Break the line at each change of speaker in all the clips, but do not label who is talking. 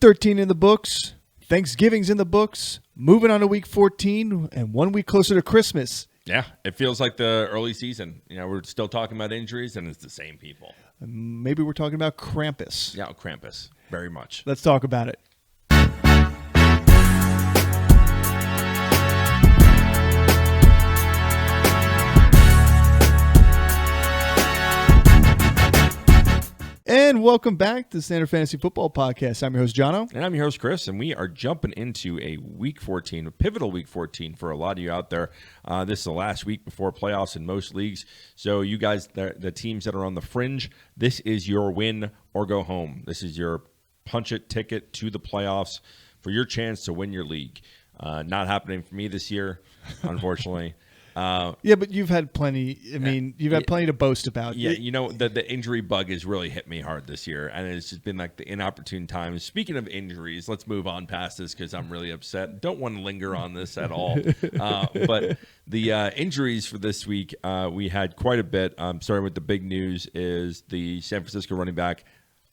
13 in the books. Thanksgiving's in the books. Moving on to week 14 and 1 week closer to Christmas.
Yeah, it feels like the early season. You know, we're still talking about injuries, and it's the same people.
Maybe we're talking about Krampus.
Yeah, Krampus. Very much.
Let's talk about it. And welcome back to the Standard Fantasy Football Podcast. I'm your host, Jono.
And I'm your host, Chris, and we are jumping into a Week 14, a pivotal Week 14 for a lot of you out there. This is the last week before playoffs in most leagues. So you guys, the teams that are on the fringe, this is your win or go home. This is your punch-it ticket to the playoffs for your chance to win your league. Not happening for me this year, unfortunately.
Yeah, but you've had plenty. I mean, you've had plenty to boast about.
Yeah, you know, the injury bug has really hit me hard this year, and it's just been like the inopportune times. Speaking of injuries, let's move on past this because I'm really upset. Don't want to linger on this at all. But the injuries for this week, we had quite a bit. Starting with the big news is the San Francisco running back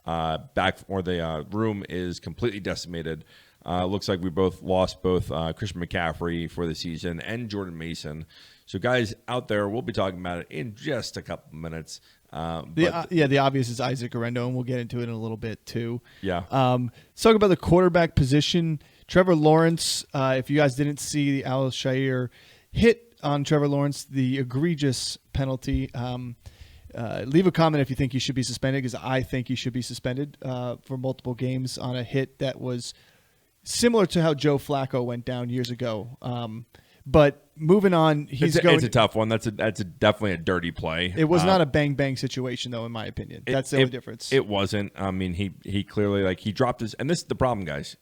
the room is completely decimated. Looks like we both lost both Christian McCaffrey for the season and Jordan Mason. So, guys out there, we'll be talking about it in just a couple minutes.
The obvious is Isaac Guerendo, and we'll get into it in a little bit too.
Yeah.
Let's talk about the quarterback position. Trevor Lawrence, if you guys didn't see the Al-Shaair hit on Trevor Lawrence, the egregious penalty, leave a comment if you think he should be suspended, because I think he should be suspended for multiple games on a hit that was similar to how Joe Flacco went down years ago. But moving on, it's
a tough one. That's definitely a dirty play.
It was not a bang situation, though, in my opinion. That's the only difference.
It wasn't. I mean, he clearly he dropped his. And this is the problem, guys.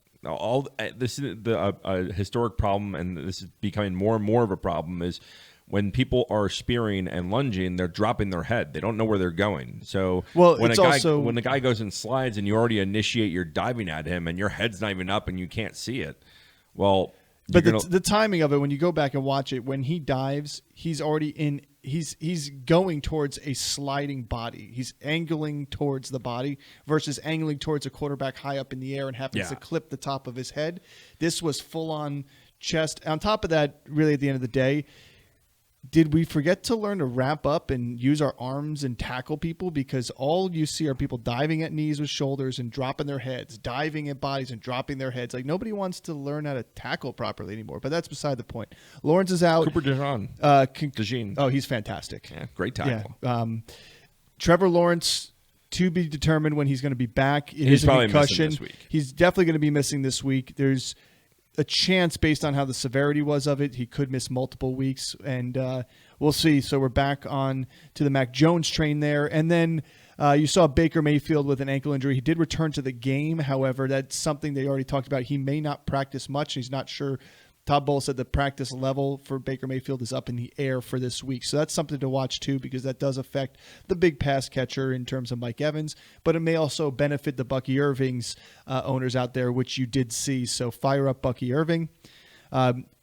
This is the historic problem, and this is becoming more and more of a problem. Is when people are spearing and lunging, they're dropping their head. They don't know where they're going. So when a guy goes and slides and you already initiate your diving at him and your head's not even up and you can't see it, well,
but the timing of it, when you go back and watch it, when he dives, he's already in. He's going towards a sliding body. He's angling towards the body versus angling towards a quarterback high up in the air and happens to clip the top of his head. This was full on chest. On top of that, really at the end of the day, did we forget to learn to wrap up and use our arms and tackle people? Because all you see are people diving at knees with shoulders and dropping their heads, diving at bodies and dropping their heads. Like, nobody wants to learn how to tackle properly anymore, but that's beside the point. Lawrence is out.
Cooper DeJean.
Oh, he's fantastic.
Yeah, great tackle.
Yeah. Trevor Lawrence, to be determined when he's going to be back.
He's probably missing this week.
He's definitely going to be missing this week. There's a chance, based on how the severity was of it, he could miss multiple weeks, and we'll see. So we're back on to the Mac Jones train there. And then you saw Baker Mayfield with an ankle injury. He did return to the game. However, that's something they already talked about. He may not practice much. He's not sure. Todd Bowles said the practice level for Baker Mayfield is up in the air for this week. So that's something to watch too, because that does affect the big pass catcher in terms of Mike Evans, but it may also benefit the Bucky Irving's owners out there, which you did see. So fire up Bucky Irving.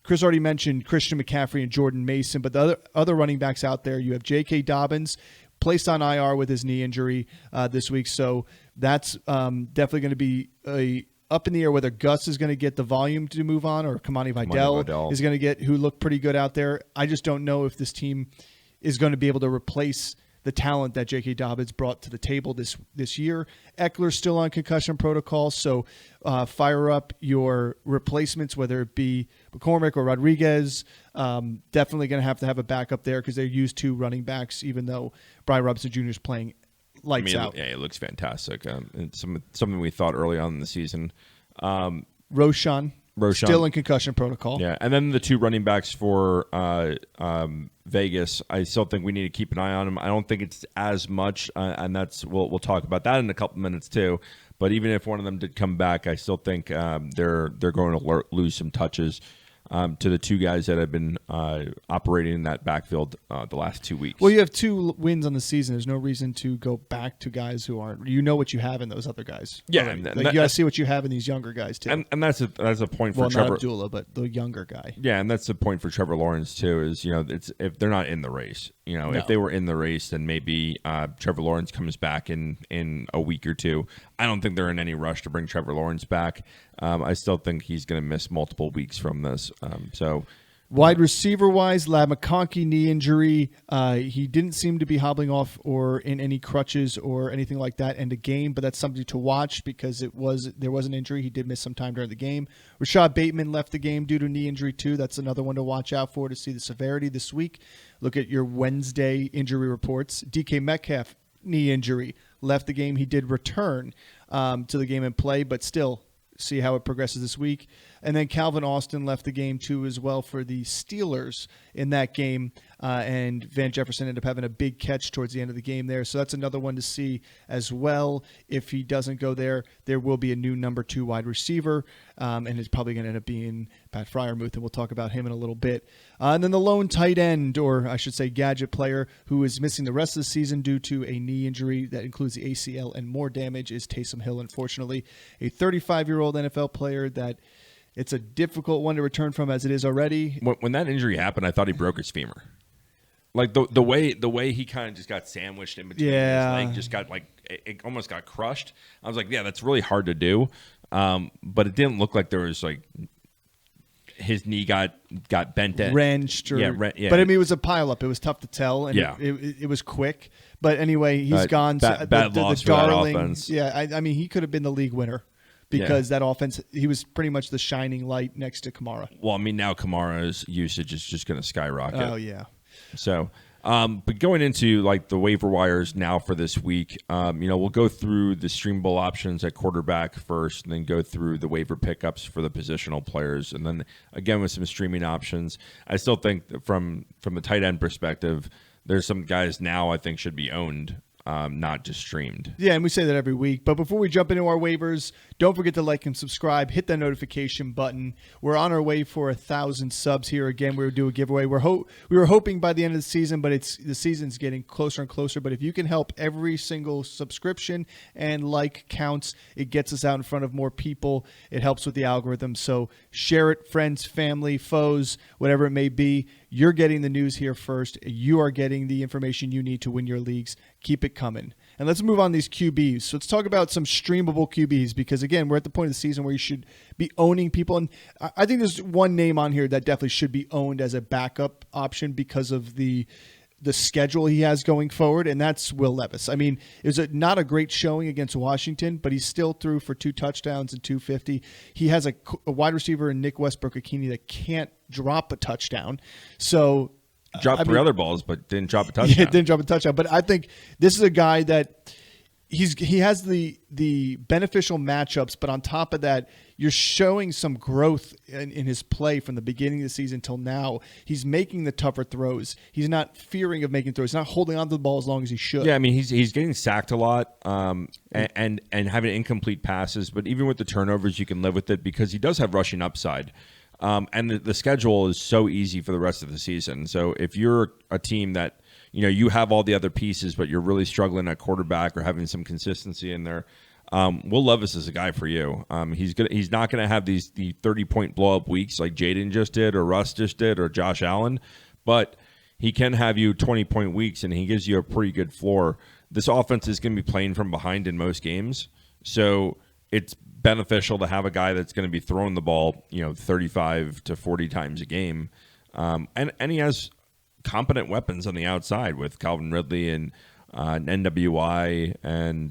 Chris already mentioned Christian McCaffrey and Jordan Mason, but the other running backs out there, you have J.K. Dobbins, placed on IR with his knee injury this week. So that's definitely going to be up in the air whether Gus is going to get the volume to move on or Kamani Vidal is going to get, who looked pretty good out there. I just don't know if this team is going to be able to replace the talent that J.K. Dobbins brought to the table this year. Eckler's still on concussion protocol, so fire up your replacements, whether it be McCormick or Rodriguez. Definitely going to have a backup there because they use two running backs, even though Brian Robinson Jr. is playing lights out.
Yeah, it looks fantastic. It's something we thought early on in the season.
Roshan still in concussion protocol.
Yeah, and then the two running backs for Vegas, I still think we need to keep an eye on them. I don't think it's as much, and we'll talk about that in a couple minutes too. But even if one of them did come back, I still think they're going to lose some touches. to the two guys that have been operating in that backfield the last 2 weeks.
Well, you have 2 wins on the season. There's no reason to go back to guys who aren't. You know what you have in those other guys.
Yeah,
right? Like, you got to see what you have in these younger guys too.
And that's a point for
well,
Trevor.
Not Abdullah, but the younger guy.
Yeah, and that's the point for Trevor Lawrence too. Is it's if they're not in the race. No. If they were in the race, then maybe Trevor Lawrence comes back in a week or two. I don't think they're in any rush to bring Trevor Lawrence back. I still think he's going to miss multiple weeks from this.
Wide receiver-wise, Lab McConkey knee injury. He didn't seem to be hobbling off or in any crutches or anything like that in the game, but that's something to watch because there was an injury. He did miss some time during the game. Rashad Bateman left the game due to knee injury too. That's another one to watch out for to see the severity this week. Look at your Wednesday injury reports. DK Metcalf, knee injury, left the game. He did return to the game and play, but still see how it progresses this week. And then Calvin Austin left the game too as well for the Steelers in that game. And Van Jefferson ended up having a big catch towards the end of the game there. So that's another one to see as well. If he doesn't go there, there will be a new number 2 wide receiver. And it's probably going to end up being Pat Freiermuth, and we'll talk about him in a little bit. And then the lone tight end, or I should say gadget player, who is missing the rest of the season due to a knee injury that includes the ACL and more damage, is Taysom Hill, unfortunately. A 35-year-old NFL player that it's a difficult one to return from as it is already.
When that injury happened, I thought he broke his femur. Like the way he kind of just got sandwiched in between his leg, just got it almost got crushed. I was like, yeah, that's really hard to do. But it didn't look like there was his knee got bent in.
Wrenched.
Yeah.
But I mean, it was a pileup. It was tough to tell, and it was quick. But anyway, he's gone.
Bad loss for that offense.
Yeah, I mean, he could have been the league winner. Because that offense, he was pretty much the shining light next to Kamara.
Well, I mean, now Kamara's usage is just going to skyrocket.
Oh, yeah.
So, but going into the waiver wires now for this week, we'll go through the streamable options at quarterback first, and then go through the waiver pickups for the positional players, and then again with some streaming options. I still think that from the tight end perspective, there's some guys now I think should be owned. Not just streamed.
Yeah, and we say that every week. But before we jump into our waivers, don't forget to like and subscribe. Hit that notification button. We're on our way for 1,000 subs here. Again, we will do a giveaway. We were hoping by the end of the season, but the season's getting closer and closer. But if you can help, every single subscription and like counts. It gets us out in front of more people. It helps with the algorithm. So share it, friends, family, foes, whatever it may be. You're getting the news here first. You are getting the information you need to win your leagues. Keep it coming. And let's move on to these QBs. So let's talk about some streamable QBs because, again, we're at the point of the season where you should be owning people. And I think there's one name on here that definitely should be owned as a backup option because of the schedule he has going forward, and that's Will Levis. I mean, it was not a great showing against Washington, but he still threw for 2 touchdowns and 250. He has a wide receiver in Nick Westbrook-Ikene that can't drop a touchdown. So
dropped 3 other balls, but didn't drop a touchdown.
Yeah, didn't drop a touchdown. But I think this is a guy that he has the beneficial matchups, but on top of that, you're showing some growth in his play from the beginning of the season till now. He's making the tougher throws. He's not fearing of making throws. He's not holding on to the ball as long as he should.
Yeah, I mean, he's getting sacked a lot and having incomplete passes, but even with the turnovers, you can live with it because he does have rushing upside. And the schedule is so easy for the rest of the season. So if you're a team that you have all the other pieces, but you're really struggling at quarterback or having some consistency in there, Will Levis is a guy for you. He's not going to have the 30-point blow-up weeks like Jaden just did or Russ just did or Josh Allen, but he can have you 20-point weeks, and he gives you a pretty good floor. This offense is going to be playing from behind in most games, so it's beneficial to have a guy that's going to be throwing the ball 35 to 40 times a game, and he has competent weapons on the outside with Calvin Ridley and NWI and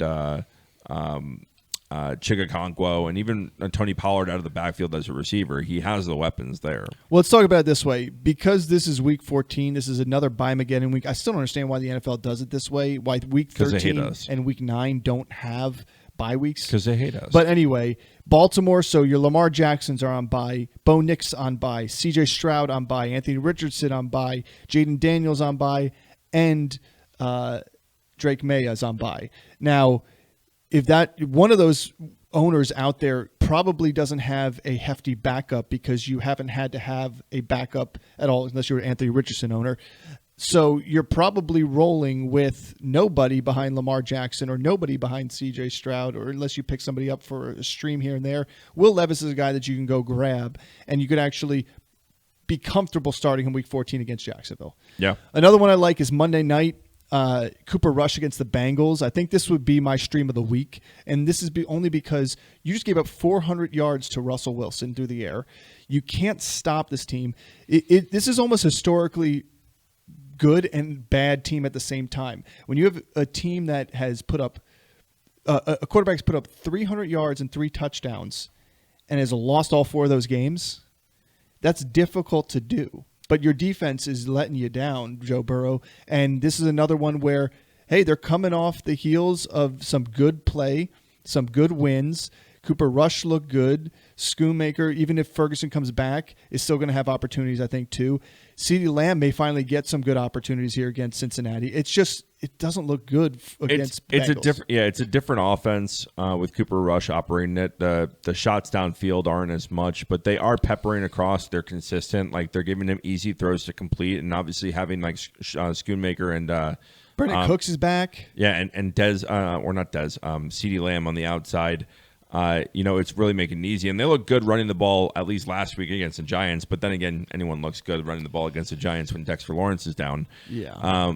Chigakonkwo and even Tony Pollard out of the backfield as a receiver. He has the weapons there.
Well, let's talk about it this way. Because this is week 14, this is another Buymageddon week. I still don't understand why the NFL does it this way, why week 13 and week 9 don't have bye weeks.
Because they hate us.
But anyway, Baltimore, so your Lamar Jacksons are on bye, Bo Nix on bye, CJ Stroud on bye, Anthony Richardson on bye, Jaden Daniels on bye, and Drake May is on bye. Now, if that one of those owners out there probably doesn't have a hefty backup because you haven't had to have a backup at all unless you're an Anthony Richardson owner. So you're probably rolling with nobody behind Lamar Jackson or nobody behind C.J. Stroud, or unless you pick somebody up for a stream here and there. Will Levis is a guy that you can go grab, and you could actually be comfortable starting in Week 14 against Jacksonville.
Yeah.
Another one I like is Monday night. Cooper Rush against the Bengals. I think this would be my stream of the week, and this is only because you just gave up 400 yards to Russell Wilson through the air. You can't stop this team. This is almost historically good and bad team at the same time. When you have a team that has put up a quarterback's put up 300 yards and 3 touchdowns and has lost all 4 of those games, that's difficult to do. But your defense is letting you down, Joe Burrow. And this is another one where, hey, they're coming off the heels of some good play, some good wins. Cooper Rush looked good. Schoonmaker, even if Ferguson comes back, is still going to have opportunities, I think, too. CeeDee Lamb may finally get some good opportunities here against Cincinnati. It's just, it doesn't look good against Bengals.
It's a different offense with Cooper Rush operating it. The shots downfield aren't as much, but they are peppering across. They're consistent. Like, they're giving him easy throws to complete, and obviously having like Schoonmaker and
Brandon Cooks is back.
Yeah, and Dez, or not Dez, CeeDee Lamb on the outside. It's really making it easy. And they look good running the ball, at least last week against the Giants. But then again, anyone looks good running the ball against the Giants when Dexter Lawrence is down.
Yeah.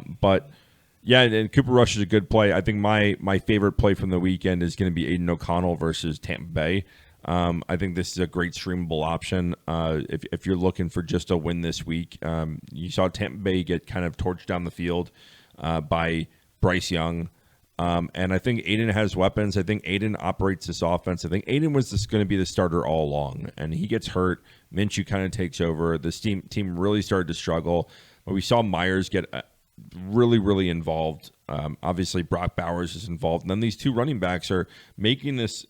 And Cooper Rush is a good play. I think my favorite play from the weekend is going to be Aiden O'Connell versus Tampa Bay. I think this is a great streamable option. If you're looking for just a win this week, you saw Tampa Bay get kind of torched down the field by Bryce Young. And I think Aiden has weapons. I think Aiden operates this offense. I think Aiden was just going to be the starter all along, and he gets hurt. Minshew kind of takes over. This team really started to struggle, but we saw Myers get really, really involved. Obviously, Brock Bowers is involved, and then these 2 running backs are making this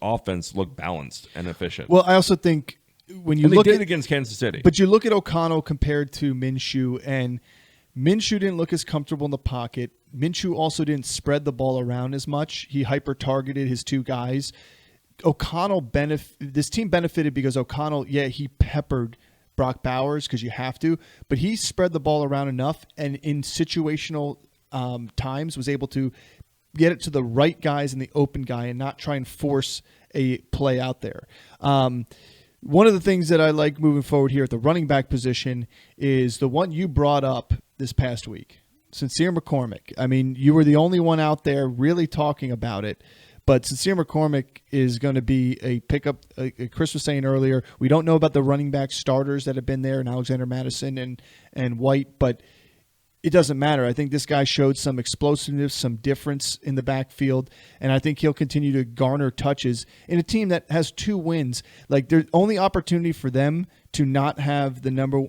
offense look balanced and efficient.
Well, I also think when you
look
look
at against Kansas City,
but you look at O'Connell compared to Minshew, and Minshew didn't look as comfortable in the pocket. Minshew also didn't spread the ball around as much. He hyper-targeted his 2 guys. This team benefited because O'Connell, he peppered Brock Bowers because you have to, but he spread the ball around enough, and in situational times was able to get it to the right guys and the open guy and not try and force a play out there. One of the things that I like moving forward here at the running back position is the one you brought up this past week, Sincere McCormick. I mean, you were the only one out there really talking about it, but Sincere McCormick is going to be a pickup. Chris was saying earlier, we don't know about the running back starters that have been there, and Alexander Madison and White, but it doesn't matter. I think this guy showed some explosiveness, some difference in the backfield, and I think he'll continue to garner touches in a team that has 2 wins. Like, the only opportunity for them to not have the number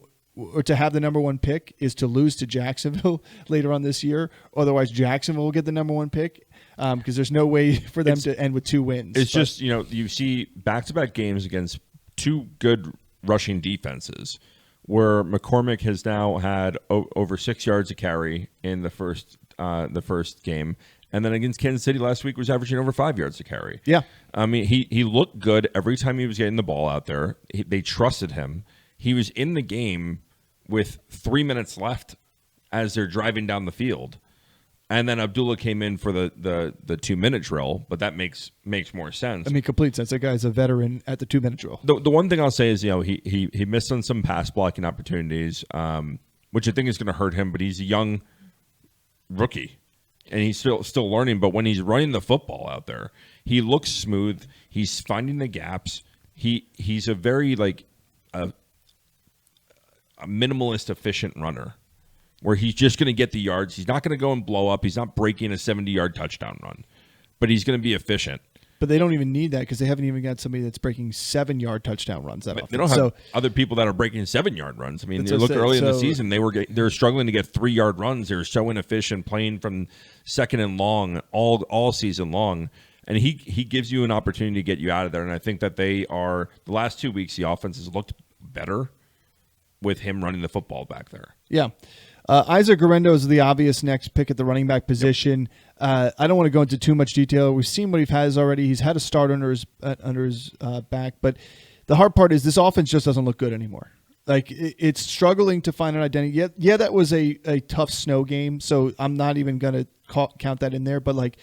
one pick is to lose to Jacksonville later on this year. Otherwise, Jacksonville will get the number 1 pick because there's no way for them to end with 2 wins.
It's just, you see back-to-back games against 2 good rushing defenses where McCormick has now had over 6 yards a carry in the first game. And then against Kansas City last week was averaging over 5 yards a carry.
Yeah.
I mean, he looked good every time he was getting the ball out there. They trusted him. He was in the game with 3 minutes left as they're driving down the field. And then Abdullah came in for the 2-minute drill, but that makes more sense.
I mean, complete sense. That guy's a veteran at the 2-minute drill.
The one thing I'll say is, he missed on some pass blocking opportunities, which I think is going to hurt him, but he's a young rookie. And he's still learning, but when he's running the football out there, he looks smooth. He's finding the gaps. He's a very a minimalist, efficient runner, where he's just going to get the yards. He's not going to go and blow up. He's not breaking a 70-yard touchdown run, but he's going to be efficient.
But they don't even need that because they haven't even got somebody that's breaking 7-yard touchdown runs that often.
They don't have other people that are breaking 7-yard runs. I mean, you look early in the season, they were struggling to get 3-yard runs. They were so inefficient playing from second and long all season long. And he gives you an opportunity to get you out of there. And I think that the last 2 weeks, the offense has looked better with him running the football back there.
Yeah. Isaac Guerendo is the obvious next pick at the running back position. I don't want to go into too much detail. We've seen what he has already. He's had a start under his back, but the hard part is this offense just doesn't look good anymore. Like it's struggling to find an identity. Yeah, that was a tough snow game, so I'm not even going to count that in there. But like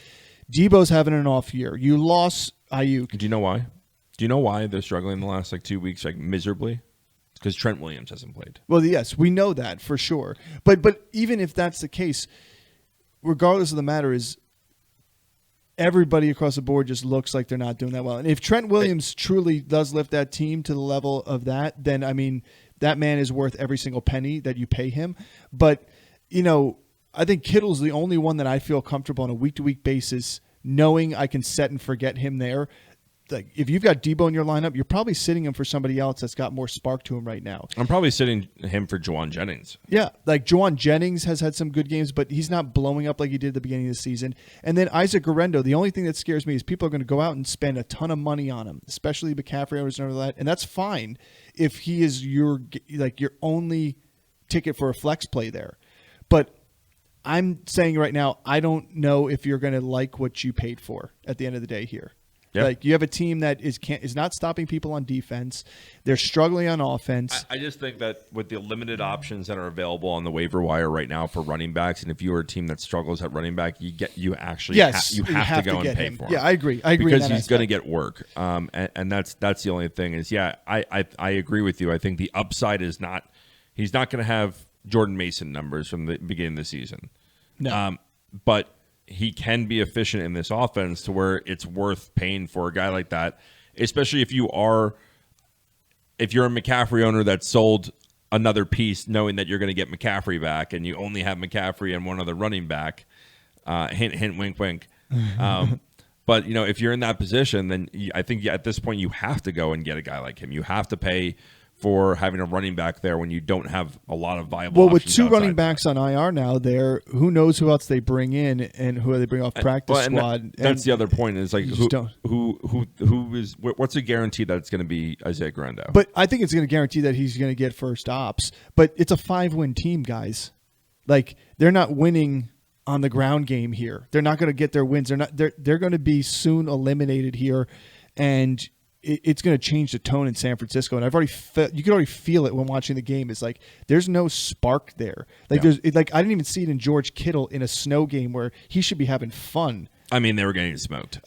Debo's having an off year. You lost Ayuk.
Do you know why? Do you know why they're struggling the last 2 weeks miserably? Because Trent Williams hasn't played.
Well, yes, we know that for sure. But even if that's the case, regardless of the matter, is everybody across the board just looks like they're not doing that well. And if Trent Williams truly does lift that team to the level of that, then I mean that man is worth every single penny that you pay him. But I think Kittle's the only one that I feel comfortable on a week-to-week basis, knowing I can set and forget him there. Like if you've got Debo in your lineup, you're probably sitting him for somebody else that's got more spark to him right now.
I'm probably sitting him for Juwan Jennings.
Yeah, like Juwan Jennings has had some good games, but he's not blowing up like he did at the beginning of the season. And then Isaac Guerendo, the only thing that scares me is people are going to go out and spend a ton of money on him, especially McCaffrey owners and all that. And that's fine if he is your only ticket for a flex play there. But I'm saying right now, I don't know if you're going to like what you paid for at the end of the day here. Yep. Like you have a team that is not stopping people on defense. They're struggling on offense.
I just think that with the limited options that are available on the waiver wire right now for running backs, and if you are a team that struggles at running back, you have to go and pay for him.
Yeah, I agree.
Because he's going to get work. And that's the only thing is, I agree with you. I think the upside is not – he's not going to have Jordan Mason numbers from the beginning of the season.
No.
But – he can be efficient in this offense to where it's worth paying for a guy like that, especially if you're a McCaffrey owner that sold another piece knowing that you're going to get McCaffrey back and you only have McCaffrey and one other running back. Hint, hint, wink, wink. But, if you're in that position, then I think at this point you have to go and get a guy like him. You have to pay for having a running back there when you don't have a lot of viable options.
Well, with two running backs on IR now there, who knows who else they bring in and who they bring off practice squad.
That's the other point is what's a guarantee that it's going to be Isaiah Guerendo?
But I think it's going to guarantee that he's going to get first ops. But it's a 5-win team, guys. Like they're not winning on the ground game here. They're not going to get their wins. They're going to be soon eliminated here, and it's going to change the tone in San Francisco. And you can already feel it when watching the game. It's like there's no spark there. Like I didn't even see it in George Kittle in a snow game where he should be having fun.
I mean, they were getting smoked.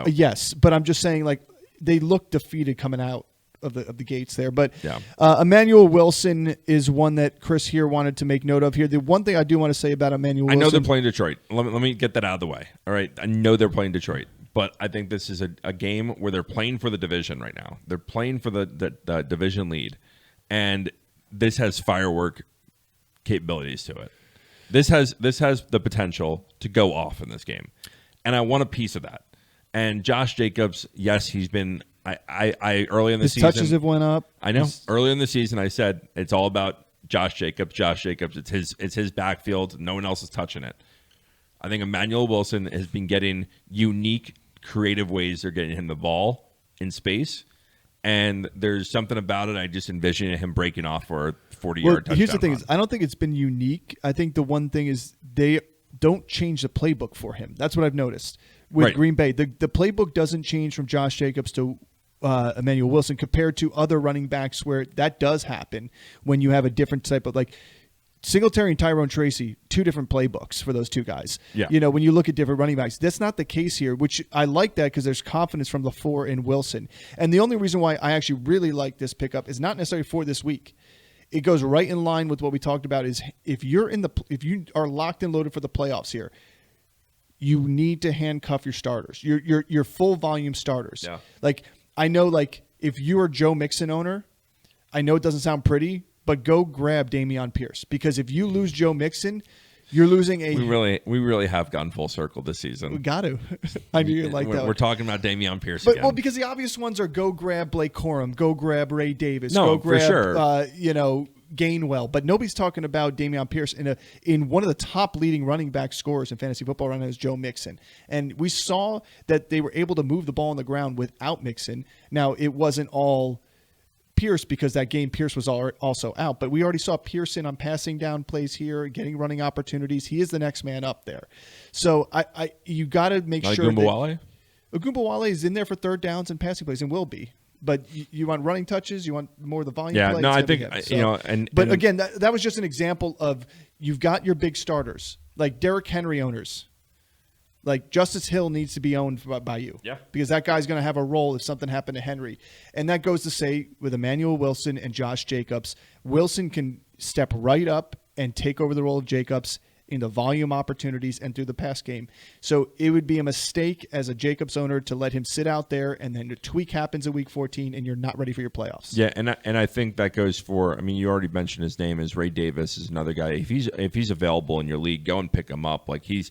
Yes, but I'm just saying like they look defeated coming out of the gates there. But Emmanuel Wilson is one that Chris here wanted to make note of here. The one thing I do want to say about Emmanuel Wilson,
I know they're playing Detroit. Let me get that out of the way. All right, I know they're playing Detroit. But I think this is a game where they're playing for the division right now. They're playing for the division lead. And this has firework capabilities to it. This has the potential to go off in this game. And I want a piece of that. And Josh Jacobs, yes, he's been I early in the season.
His touches have went up.
I know. Early in the season I said it's all about Josh Jacobs. It's his backfield. No one else is touching it. I think Emmanuel Wilson has been getting unique, creative ways they're getting him the ball in space. And there's something about it. I just envision him breaking off for a 40-yard touchdown.
Here's the thing: I don't think it's been unique. I think the one thing is they don't change the playbook for him. That's what I've noticed with Green Bay. The playbook doesn't change from Josh Jacobs to Emmanuel Wilson compared to other running backs where that does happen when you have a different type of like. Singletary and Tyrone Tracy, two different playbooks for those two guys.
Yeah.
When you look at different running backs, that's not the case here, which I like that because there's confidence from LaFleur in Wilson. And the only reason why I actually really like this pickup is not necessarily for this week. It goes right in line with what we talked about is if you are locked and loaded for the playoffs here, you need to handcuff your starters, your full volume starters.
Yeah.
Like I know like if you are Joe Mixon owner, I know it doesn't sound pretty, but go grab Dameon Pierce because if you lose Joe Mixon, you're losing a.
We really have gone full circle this season.
We got to. I knew you'd like that.
We're talking about Dameon Pierce again.
Well, because the obvious ones are go grab Blake Corum, go grab Ray Davis,
no,
go grab
for sure.
Gainwell, but nobody's talking about Dameon Pierce in one of the top leading running back scorers in fantasy football right now is Joe Mixon, and we saw that they were able to move the ball on the ground without Mixon. Now it wasn't all Pierce because that game Pierce was also out, but we already saw Pearson on passing down plays here, getting running opportunities. He is the next man up there. So you got to make sure
that
Ogunbowale is in there for third downs and passing plays and will be. But you want running touches, you want more of the volume.
Yeah,
play,
no, I think
But again, that was just an example of you've got your big starters like Derrick Henry owners. Like Justice Hill needs to be owned by you, because that guy's going to have a role if something happened to Henry, and that goes to say with Emmanuel Wilson and Josh Jacobs, Wilson can step right up and take over the role of Jacobs in the volume opportunities and through the pass game. So it would be a mistake as a Jacobs owner to let him sit out there and then a tweak happens in week 14 and you're not ready for your playoffs.
Yeah, and I think that goes for, I mean, you already mentioned his name is Ray Davis is another guy. If he's available in your league, go and pick him up. Like he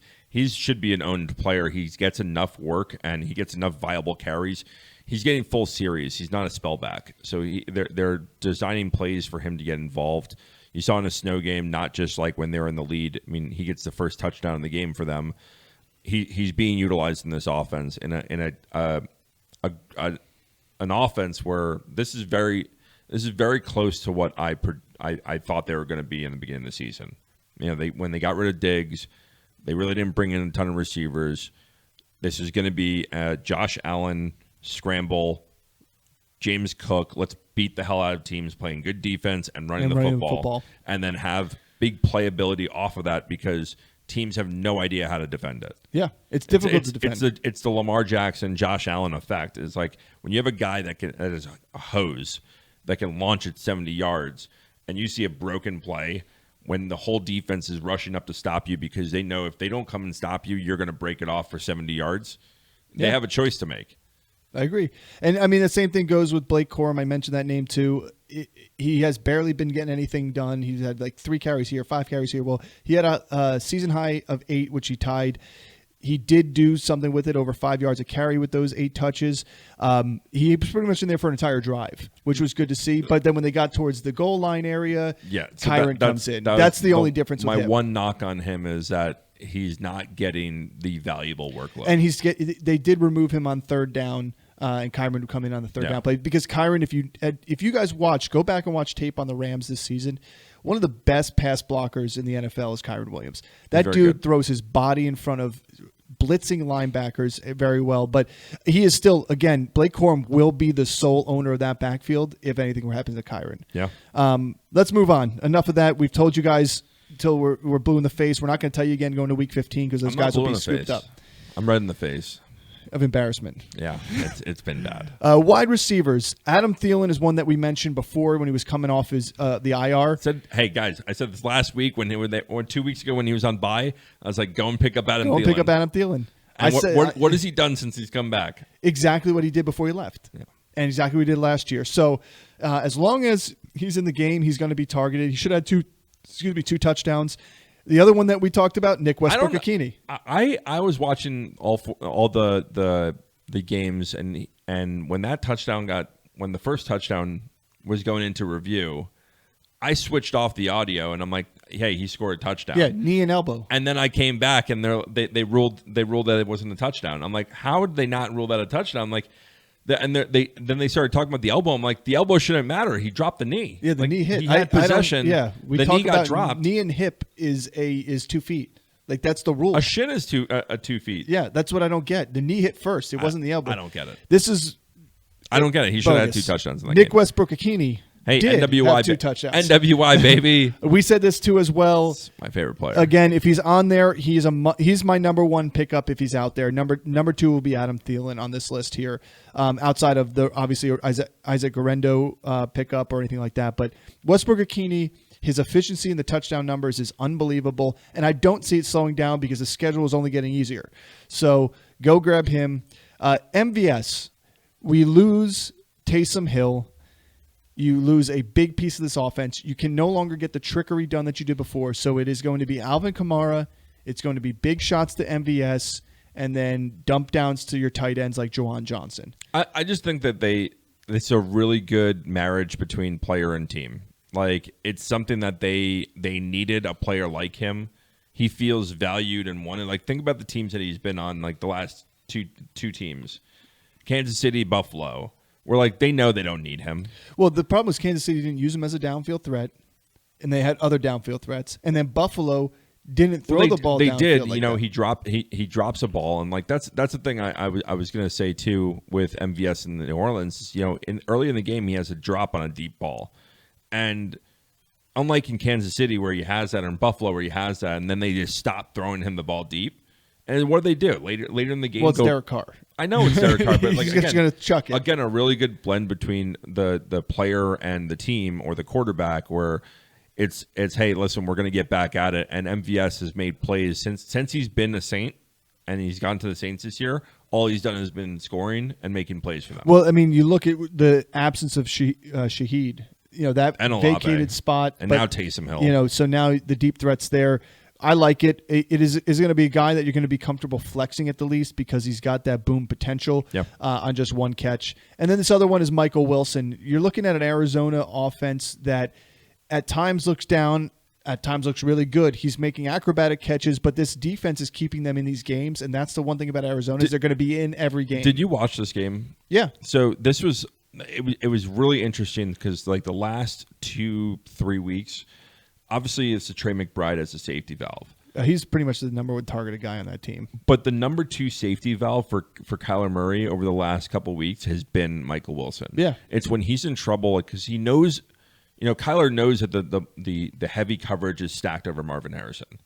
should be an owned player. He gets enough work and he gets enough viable carries. He's getting full series. He's not a spellback. So they're designing plays for him to get involved. You saw in a snow game, not just like when they're in the lead. I mean, he gets the first touchdown in the game for them. He's being utilized in this offense in an offense where this is very close to what I thought they were going to be in the beginning of the season. You know, when they got rid of Diggs, they really didn't bring in a ton of receivers. This is going to be Josh Allen scramble, James Cook. Let's beat the hell out of teams playing good defense and running the football, and then have big playability off of that because teams have no idea how to defend it.
Yeah, it's difficult to defend.
It's the Lamar Jackson, Josh Allen effect. It's like when you have a guy that is a hose that can launch it 70 yards, and you see a broken play when the whole defense is rushing up to stop you because they know if they don't come and stop you, you're going to break it off for 70 yards. They have a choice to make.
I agree. And I mean, the same thing goes with Blake Corum. I mentioned that name too. He has barely been getting anything done. He's had like 3 carries here, 5 carries here. Well, he had a season high of 8, which he tied. He did do something with it, over 5 yards a carry with those 8 touches. He was pretty much in there for an entire drive, which was good to see. But then when they got towards the goal line area,
so
Kyren comes in. That's the only difference with him.
My one knock on him is that he's not getting the valuable workload.
And they did remove him on third down, and Kyren would come in on the third down play. Because Kyren, if you guys go back and watch tape on the Rams this season, one of the best pass blockers in the NFL is Kyren Williams. That dude throws his body in front of blitzing linebackers very well. But he is still, again, Blake Corum will be the sole owner of that backfield if anything happens to Kyren.
Yeah.
Let's move on. Enough of that. We've told you guys until we're blue in the face. We're not going to tell you again going to week 15 because those guys will be scooped up.
I'm red in the face
of embarrassment.
Yeah, it's been bad.
Wide receivers. Adam Thielen is one that we mentioned before when he was coming off his the IR.
Hey guys, I said this last week or 2 weeks ago when he was on bye. I was like, go and pick up Adam Thielen.
Go and pick up Adam Thielen.
And what has he done since he's come back?
Exactly what he did before he left. Yeah. And exactly what he did last year. So as long as he's in the game, he's going to be targeted. He should have 2 touchdowns. The other one that we talked about, Nick Westbrook-Ikene.
I was watching all the games and when the first touchdown was going into review, I switched off the audio and I'm like, hey, he scored a touchdown.
Yeah, knee and elbow.
And then I came back and they ruled that it wasn't a touchdown. I'm like, how did they not rule that a touchdown? I'm like, then they started talking about the elbow. I'm like, the elbow shouldn't matter. He dropped the knee.
Yeah, the knee hit.
He had possession.
We
the
talked
knee got
about
dropped.
Knee and hip is 2 feet. Like that's the rule.
A shin is 2 feet.
Yeah, that's what I don't get. The knee hit first. It wasn't the elbow.
I don't get it.
I
don't get it. He should have had 2 touchdowns in that
Nick
game.
Westbrook-Ikene.
Hey,
did
NWI,
have 2 touchdowns.
NWI, baby.
We said this too as well.
That's my favorite player.
Again, if he's on there, he's my number 1 pickup if he's out there. Number 2 will be Adam Thielen on this list here. Outside of the obviously Isaac Guerendo pickup or anything like that, but Westbrook-Ikene, his efficiency in the touchdown numbers is unbelievable, and I don't see it slowing down because the schedule is only getting easier. So go grab him. MVS, we lose Taysom Hill. You lose a big piece of this offense. You can no longer get the trickery done that you did before. So it is going to be Alvin Kamara. It's going to be big shots to MVS and then dump downs to your tight ends like Juwan Johnson.
I just think that it's a really good marriage between player and team. Like it's something that they needed a player like him. He feels valued and wanted. Like think about the teams that he's been on, like the last two teams. Kansas City, Buffalo. where like they know they don't need him.
Well, the problem was Kansas City didn't use him as a downfield threat, and they had other downfield threats. And then Buffalo didn't throw the ball.
They
downfield
did.
like
You know,
that.
he drops a ball, and like that's the thing I was going to say too with MVS in New Orleans. You know, early in the game, he has a drop on a deep ball, and unlike in Kansas City where he has that, or in Buffalo where he has that, and then they just stop throwing him the ball deep. And what do they do later in the game?
Well, it's Derek Carr.
I know it's Derek Carr, but like
He's
again,
going to chuck it.
Again, a really good blend between the player and the team or the quarterback, where it's hey, listen, we're going to get back at it. And MVS has made plays since he's been a Saint, and he's gone to the Saints this year. All he's done has been scoring and making plays for them.
Well, I mean, you look at the absence of Shaheed. You know, that
And Olave.
vacated spot.
And
but,
now Taysom Hill.
You know, so now the deep threat's there. I like it. It is going to be a guy that you're going to be comfortable flexing at the least because he's got that boom potential on just one catch. And then this other one is Michael Wilson. You're looking at an Arizona offense that at times looks down, at times looks really good. He's making acrobatic catches, but this defense is keeping them in these games, and that's the one thing about Arizona is they're going to be in every game.
Did you watch this game?
Yeah.
So this was it was really interesting because like the last 2-3 weeks, obviously it's a Trey McBride as a safety valve.
He's pretty much the number one targeted guy on that team.
But the number 2 safety valve for Kyler Murray over the last couple of weeks has been Michael Wilson.
Yeah.
It's when he's in trouble because he knows, you know, Kyler knows that the heavy coverage is stacked over Marvin Harrison.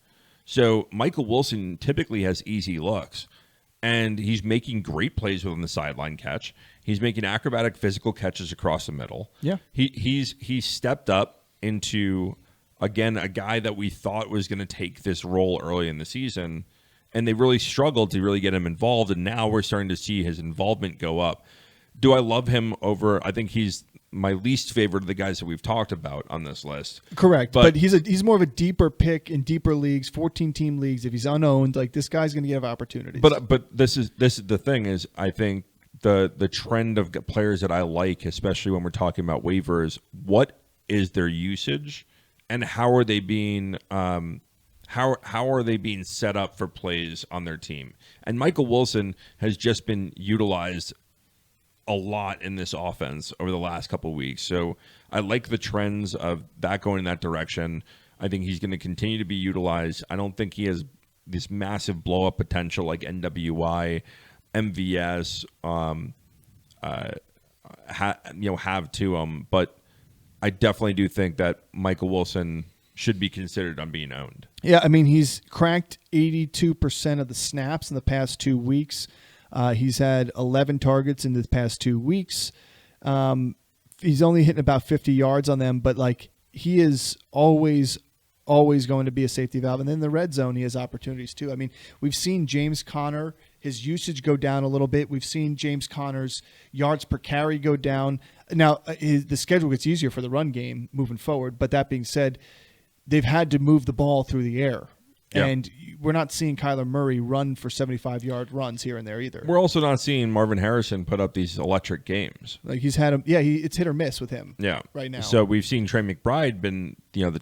So Michael Wilson typically has easy looks, and he's making great plays within the sideline catch. He's making acrobatic physical catches across the middle.
Yeah.
He's stepped up into, again, a guy that we thought was going to take this role early in the season, and they really struggled to really get him involved, and now we're starting to see his involvement go up. Do I love him over? I think he's my least favorite of the guys that we've talked about on this list.
Correct, but he's more of a deeper pick in deeper leagues, 14-team leagues. If he's unowned, like this guy's going to get opportunities.
But this is the thing is I think the trend of players that I like, especially when we're talking about waivers, what is their usage? And how are they being how are they being set up for plays on their team? And Michael Wilson has just been utilized a lot in this offense over the last couple of weeks. So I like the trends of that going in that direction. I think he's going to continue to be utilized. I don't think he has this massive blow up potential like NWI, MVS have to him, but I definitely do think that Michael Wilson should be considered on being owned.
Yeah, I mean, he's cracked 82% of the snaps in the past 2 weeks. He's had 11 targets in the past 2 weeks. He's only hitting about 50 yards on them, but like he is always going to be a safety valve. And then in the red zone, he has opportunities too. I mean, we've seen James Conner, his usage go down a little bit. We've seen James Conner's yards per carry go down. Now, the schedule gets easier for the run game moving forward. But that being said, they've had to move the ball through the air. Yeah. And we're not seeing Kyler Murray run for 75-yard runs here and there either.
We're also not seeing Marvin Harrison put up these electric games.
Like he's had him, it's hit or miss with him.
Yeah,
right now.
So we've seen Trey McBride been, the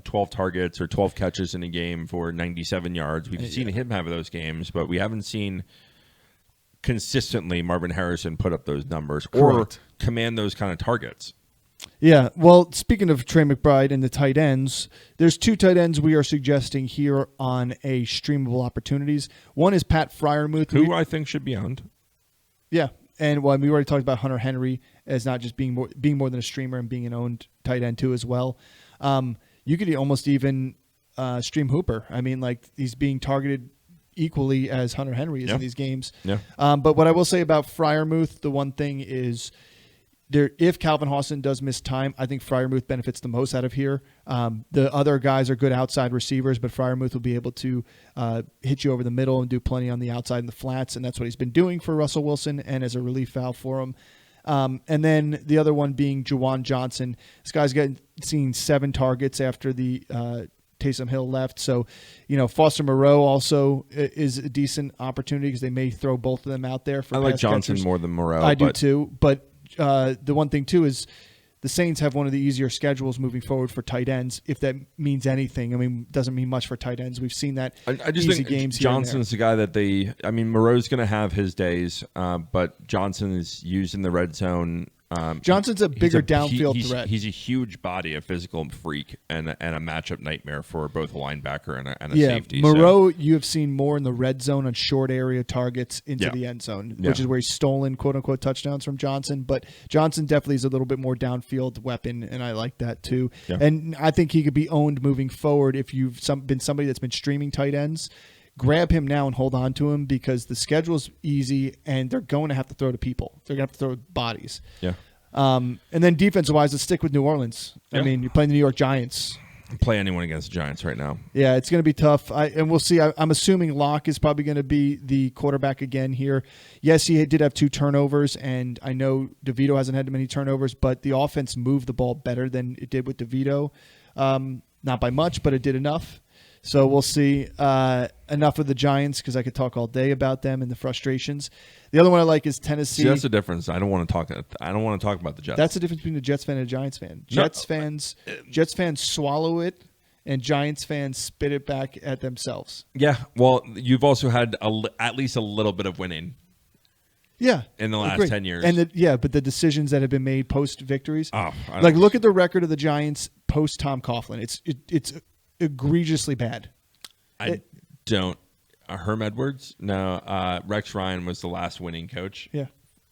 12 targets or 12 catches in a game for 97 yards. We've seen him have those games, but we haven't seen consistently Marvin Harrison put up those numbers or command those kind of targets.
Yeah, well, speaking of Trey McBride and the tight ends, there's 2 tight ends we are suggesting here on a streamable opportunities. One is Pat Freiermuth,
who I think should be owned.
Yeah, and we already talked about Hunter Henry as not just being more than a streamer and being an owned tight end too as well. You could almost even stream Hooper. I mean, like he's being targeted equally as Hunter Henry is in these games.
Yeah.
But what I will say about Freiermuth, the one thing is, if Calvin Austin does miss time, I think Freiermuth benefits the most out of here. The other guys are good outside receivers, but Freiermuth will be able to hit you over the middle and do plenty on the outside and the flats, and that's what he's been doing for Russell Wilson and as a relief valve for him. And then the other one being Juwan Johnson. This guy's seen 7 targets after the Taysom Hill left. So, Foster Moreau also is a decent opportunity because they may throw both of them out there for
I like Johnson
catchers.
more than Moreau.
I do too, but the one thing too is the Saints have one of the easier schedules moving forward for tight ends, if that means anything. I mean, doesn't mean much for tight ends. We've seen that.
I just
easy
think
games
Johnson's the guy that Moreau's going to have his days, but Johnson is used in the red zone.
Johnson's a bigger downfield threat.
He's a huge body, a physical freak, and a matchup nightmare for both a linebacker and a safety.
Moreau, you have seen more in the red zone on short area targets into the end zone, which is where he's stolen quote-unquote touchdowns from Johnson. But Johnson definitely is a little bit more downfield weapon, and I like that too. Yeah. And I think he could be owned moving forward if you've been somebody that's been streaming tight ends. Grab him now and hold on to him because the schedule's easy and they're going to have to throw to people. They're going to have to throw bodies.
Yeah.
And then defensive-wise, let's stick with New Orleans. Yeah. I mean, you're playing the New York Giants.
Play anyone against the Giants right now.
Yeah, it's going to be tough. And we'll see. I'm assuming Locke is probably going to be the quarterback again here. Yes, he did have 2 turnovers, and I know DeVito hasn't had many turnovers, but the offense moved the ball better than it did with DeVito. Not by much, but it did enough. So we'll see. Enough of the Giants because I could talk all day about them and the frustrations. The other one I like is Tennessee.
See, that's the difference. I don't want to talk about the Jets.
That's the difference between a Jets fan and a Giants fan. Jets fans swallow it, and Giants fans spit it back at themselves.
Yeah. Well, you've also had at least a little bit of winning.
Yeah,
in the last 10 years.
And but the decisions that have been made post victories.
Oh,
look at the record of the Giants post Tom Coughlin. It's egregiously bad.
Herm Edwards? No. Rex Ryan was the last winning coach.
Yeah.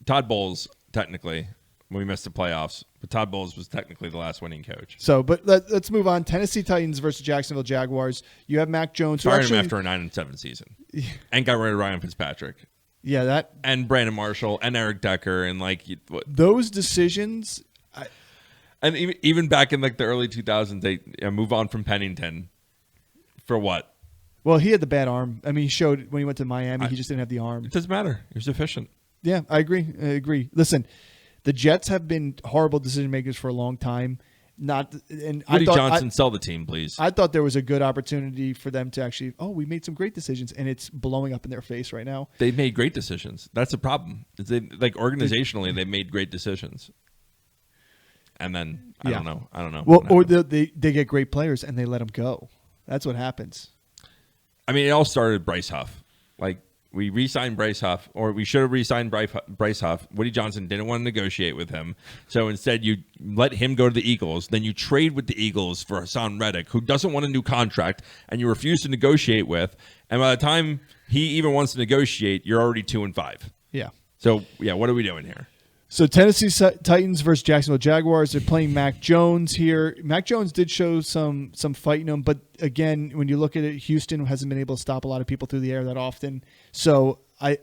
Todd Bowles, technically, when we missed the playoffs, but Todd Bowles was technically the last winning coach.
So, but let's move on. Tennessee Titans versus Jacksonville Jaguars. You have Mac Jones.
Fired him after a 9-7 season, and got rid of Ryan Fitzpatrick.
Yeah,
and Brandon Marshall and Eric Decker and
those decisions.
And even back in the early 2000s, they move on from Pennington for what?
Well, he had the bad arm. I mean, he showed when he went to Miami, he just didn't have the arm.
It doesn't matter. He was efficient.
Yeah, I agree. Listen, the Jets have been horrible decision makers for a long time.
Woody Johnson, sell the team, please.
I thought there was a good opportunity for them to actually, we made some great decisions, and it's blowing up in their face right now.
They made great decisions. That's a problem. Organizationally, they made great decisions. And then, I don't know.
Well, or they get great players, and they let them go. That's what happens.
I mean, it all started with Bryce Huff. We re-signed Bryce Huff, or we should have re-signed Bryce Huff. Woody Johnson didn't want to negotiate with him. So instead, you let him go to the Eagles. Then you trade with the Eagles for Hassan Reddick, who doesn't want a new contract, and you refuse to negotiate with. And by the time he even wants to negotiate, you're already 2-5.
Yeah.
So, what are we doing here?
So Tennessee Titans versus Jacksonville Jaguars. They're playing Mac Jones here. Mac Jones did show some fight in him, but again, when you look at it, Houston hasn't been able to stop a lot of people through the air that often. So I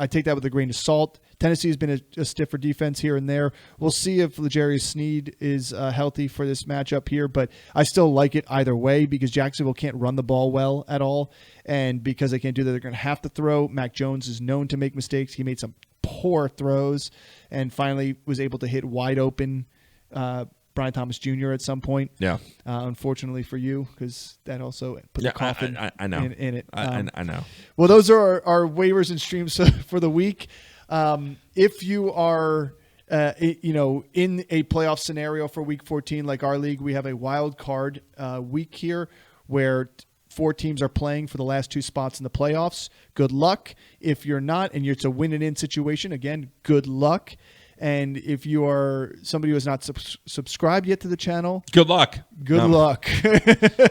take that with a grain of salt. Tennessee has been a stiffer defense here and there. We'll see if L'Jarius Sneed is healthy for this matchup here, but I still like it either way because Jacksonville can't run the ball well at all, and because they can't do that, they're going to have to throw. Mac Jones is known to make mistakes. He made some poor throws and finally was able to hit wide open Brian Thomas Jr. at some point.
Yeah.
Unfortunately for you, because that also put the coffin
I know.
in it.
I know.
Well, those are our waivers and streams for the week. If you are in a playoff scenario for Week 14, like our league, we have a wild card week here where 4 teams are playing for the last 2 spots in the playoffs. Good luck. If you're not, and it's a win and in situation, again, good luck. And if you are somebody who has not subscribed yet to the channel,
good luck.
Good luck.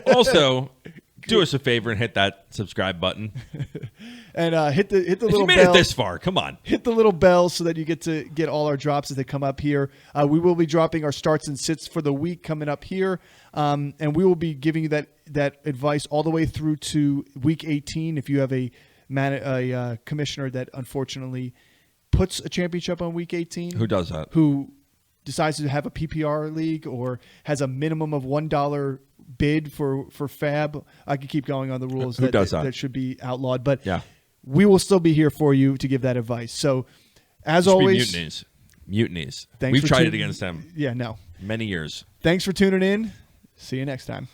Also, do us a favor and hit that subscribe button.
And hit the little bell.
You made it this far. Come on.
Hit the little bell so that you get to get all our drops as they come up here. We will be dropping our starts and sits for the week coming up here. And we will be giving you that advice all the way through to Week 18 if you have a commissioner that unfortunately puts a championship on Week 18.
Who does that?
Who decides to have a PPR league or has a minimum of $1 bid for Fab. I could keep going on the rules that should be outlawed. But we will still be here for you to give that advice. So, as always,
mutinies. We've tried it against them.
Yeah, no.
Many years.
Thanks for tuning in. See you next time.